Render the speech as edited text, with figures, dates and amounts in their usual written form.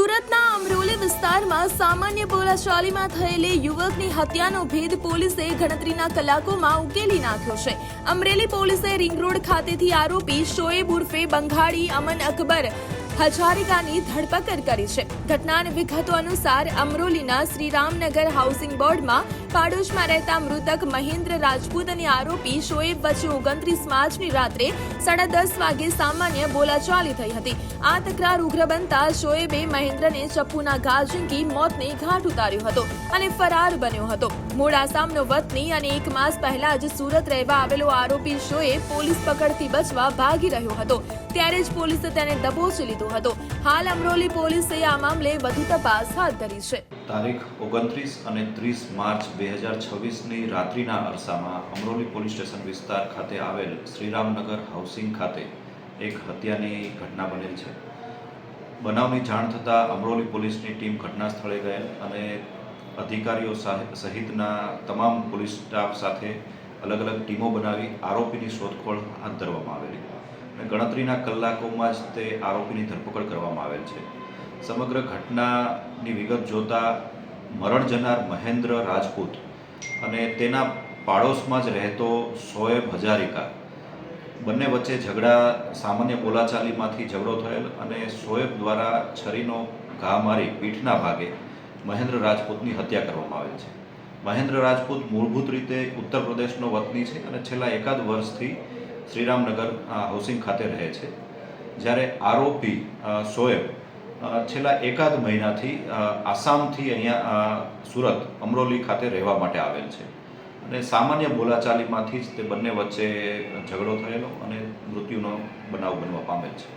સુરતના અમરોલી વિસ્તારમાં સામાન્ય બોલાચાલીમાં થયેલી યુવકની હત્યાનો ભેદ પોલીસે ગણતરીના કલાકોમાં ઉકેલી નાખ્યો છે। અમરેલી પોલીસે રિંગ રોડ ખાતેથી આરોપી શોએબ ઉર્ફે બંગાળી અમન અકબર હજારિકાની ધરપકડ કરી છે। ઘટનાની વિગતો અનુસાર અમરોલીના શ્રીરામનગર હાઉસિંગ બોર્ડમાં પાડોશમાં રહેતા મૃતક મહેન્દ્ર રાજપૂત અને આરોપી શોએબ વચ્ચે 29 માર્ચની રાત્રે 10:30 વાગે સામાન્ય બોલાચાલી થઈ હતી। આ તકરાર ઉગ્ર બનતા શોએબે મહેન્દ્રને ચપ્પુના ઘા ઝીંકી મોતને ઘાટ ઉતાર્યો હતો અને ફરાર બન્યો હતો। મૂળ આસામનો વતની અને 1 માસ પહેલા જ સુરત રહેવા આવેલો આરોપી શોએબ પોલીસ પકડથી બચવા ભાગી રહ્યો હતો ત્યારે જ પોલીસે તેને દબોચી લીધો હતો। હાલ અમરોલી પોલીસે આ મામલે વધુ તપાસ હાથ ધરી છે। તારીખ 29 અને 30 માર્ચ 2026ની રાત્રિના અરસામાં અમરોલી પોલીસ સ્ટેશન વિસ્તાર ખાતે આવેલ શ્રીરામનગર હાઉસિંગ ખાતે એક હત્યાની ઘટના બનેલ છે। બનાવની જાણ થતાં અમરોલી પોલીસની ટીમ ઘટના સ્થળે ગયેલ અને અધિકારીઓ સહિતના તમામ પોલીસ સ્ટાફ સાથે અલગ અલગ ટીમો બનાવી આરોપીની શોધખોળ હાથ ધરવામાં આવેલી અને ગણતરીના કલાકોમાં જ તે આરોપીની ધરપકડ કરવામાં આવેલ છે। સમગ્ર ઘટનાની વિગત જોતા મરણ જનાર મહેન્દ્ર રાજપૂત અને તેના પાડોશમાં જ રહેતો શોએબ હજારિકા બંને વચ્ચે સામાન્ય બોલાચાલીમાંથી ઝઘડો થયેલ અને શોએબ દ્વારા છરીનો ઘા મારી પીઠના ભાગે મહેન્દ્ર રાજપૂતની હત્યા કરવામાં આવેલ છે। મહેન્દ્ર રાજપૂત મૂળભૂત રીતે ઉત્તર પ્રદેશનો વતની છે અને છેલ્લા એકાદ વર્ષથી શ્રીરામનગર હાઉસિંગ ખાતે રહે છે, જ્યારે આરોપી શોએબ છેલ્લા એકાદ મહિનાથી આસામથી અહીંયા સુરત અમરોલી ખાતે રહેવા માટે આવેલ છે અને સામાન્ય બોલાચાલીમાંથી જ તે બંને વચ્ચે ઝઘડો થયેલો અને મૃત્યુનો બનાવ બનવા પામેલ છે।